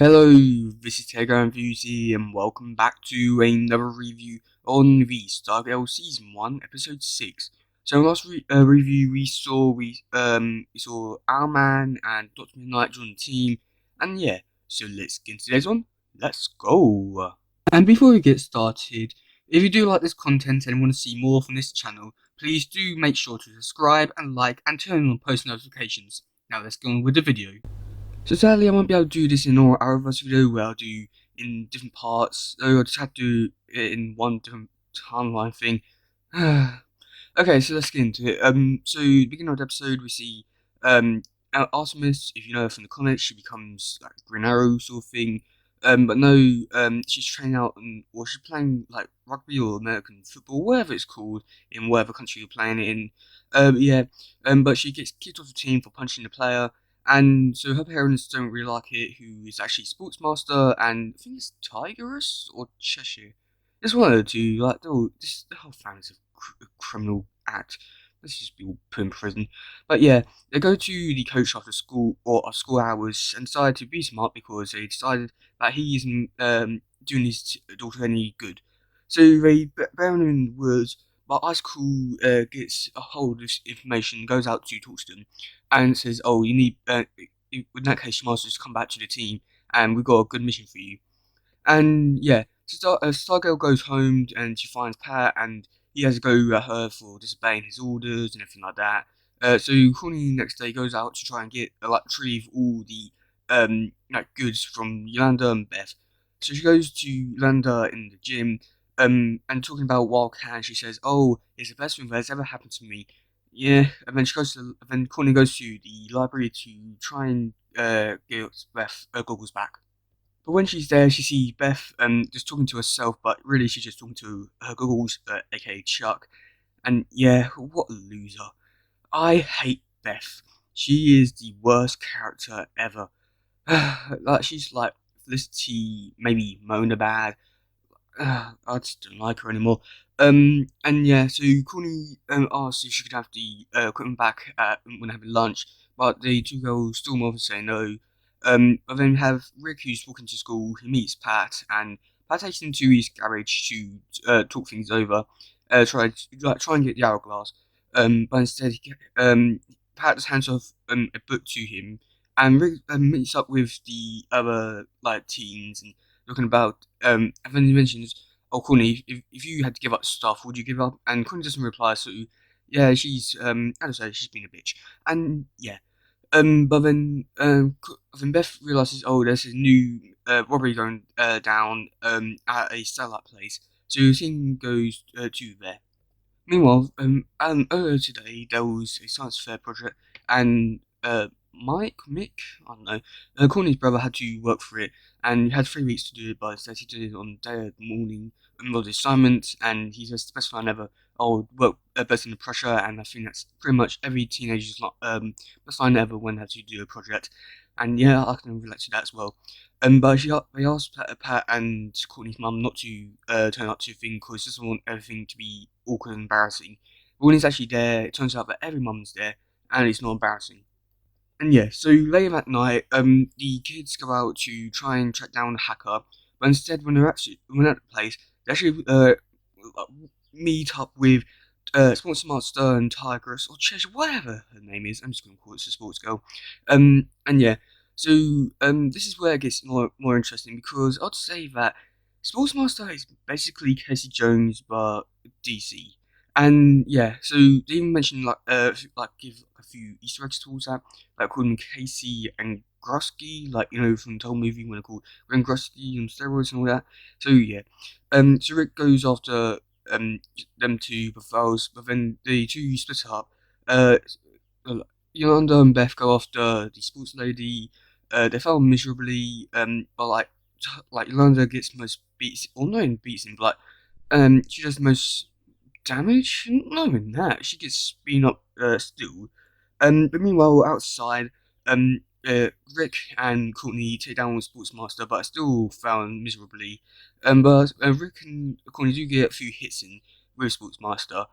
Hello, this is teddygaming and welcome back to another review on the Stargirl Season 1, Episode 6. So in the last review we saw Owlman and Dr. Midnight join the team, and yeah, so let's get into today's one. Let's go! And before we get started, if you do like this content and want to see more from this channel, please do make sure to subscribe and like and turn on post notifications. Now let's go on with the video. So sadly I won't be able to do this in all hour of this video where I'll do in different parts, so I'll just have to do it in one different timeline thing. Okay, so let's get into it. So beginning of the episode we see Artemis, if you know her from the comics, she becomes like Green Arrow sort of thing. But no, she's training out or she's playing like rugby or American football, whatever it's called in whatever country you're playing it in. Yeah. But she gets kicked off the team for punching the player. And so her parents don't really like it, who is actually Sportsmaster, and I think it's Tigerus or Cheshire. It's one of the two, like, the whole family's a criminal act. Let's just be all put in prison. But yeah, they go to the coach after school, or after school hours, and decide to beat him up because they decided that he isn't doing his daughter any good. So they bury him in the woods, but Icicle gets a hold of this information, goes out to talk to them, and says, "Oh, you need. In that case, you must just come back to the team, and we've got a good mission for you." And yeah, Stargirl goes home and she finds Pat, and he has to go at her for disobeying his orders and everything like that. So Courtney next day goes out to try and get retrieve all the goods from Yolanda and Beth. So she goes to Yolanda in the gym, and talking about Wildcat, she says, "Oh, it's the best thing that's ever happened to me." Yeah, and then then Courtney goes to the library to try and get Beth goggles back. But when she's there, she sees Beth just talking to herself, but really she's just talking to her goggles, aka Chuck. And yeah, what a loser. I hate Beth. She is the worst character ever. Like she's like Felicity, maybe Mona Bad. I just don't like her anymore. And yeah, so Courtney asked if she could have the equipment back when having lunch, but the two girls storm off and say no. But then we have Rick who's walking to school. He meets Pat, and Pat takes him to his garage to talk things over. Try and get the hourglass. But instead, Pat just hands off a book to him, and Rick meets up with the other teens and talking about and then he mentions, "Oh, Courtney, if you had to give up stuff, would you give up?" And Courtney doesn't reply, so yeah, she's I don't say she's been a bitch, and yeah, but then Beth realizes, oh, there's a new robbery going down at a satellite place, so the team goes to there. Meanwhile, earlier today there was a science fair project, and Mick, I don't know, Courtney's brother had to work for it, and he had 3 weeks to do it, but instead he did it on the day of the morning of the assignment, and he says the best line ever, "Oh, work best under pressure," and I think that's pretty much every teenager's best line ever when they have to do a project, and yeah, I can relate to that as well. But they asked Pat and Courtney's mum not to turn up to the thing because she doesn't want everything to be awkward and embarrassing. But when he's actually there, it turns out that every mum's there, and it's not embarrassing. And yeah, so later that night, the kids go out to try and track down the hacker, but instead, when they're at the place, they actually meet up with Sports Master and Tigress or Cheshire, whatever her name is. I'm just going to call it the Sports Girl. And yeah, so this is where it gets more interesting because I'd say that Sports Master is basically Casey Jones but DC. And yeah, so they even mentioned give a few Easter eggs towards that, like calling Casey and Grusky, like from the whole movie when they're called Gren Grusky and steroids and all that. So yeah, so Rick goes after them two Bethels, but then the two split up. Yolanda and Beth go after the sports lady. They fail miserably. But Yolanda gets most beats, or not even beats him, but she does the most damage. Not even that. She gets spin up still. But meanwhile, outside, Rick and Courtney take down the Sportsmaster, but still found miserably. But Rick and Courtney do get a few hits in with Sportsmaster.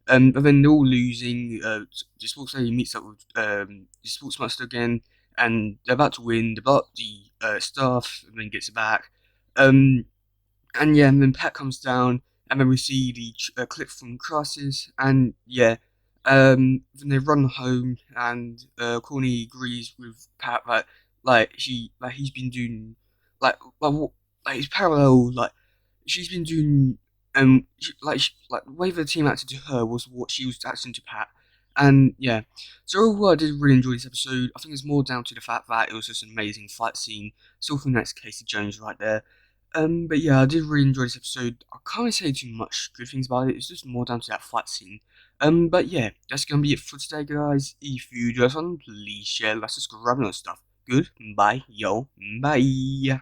But then they're all losing. The Sports Lady meets up with the Sportsmaster again, and they're about to win. They blow up the stuff, and then gets it back. Um, and yeah, and then Pat comes down, and then we see the clip from Crisis, and yeah, then they run home, and Corny agrees with Pat that he's been doing what like his parallel she's been doing like the way the team acted to her was what she was acting to Pat. And yeah, so overall I did really enjoy this episode. I think it's more down to the fact that it was just an amazing fight scene. Still think that's Casey Jones right there. But yeah, I did really enjoy this episode. I can't say too much good things about it. It's just more down to that fight scene. But yeah, that's gonna be it for today, guys. If you enjoy this one, please share, like, subscribe, and all that stuff. Good. Bye, yo. Bye.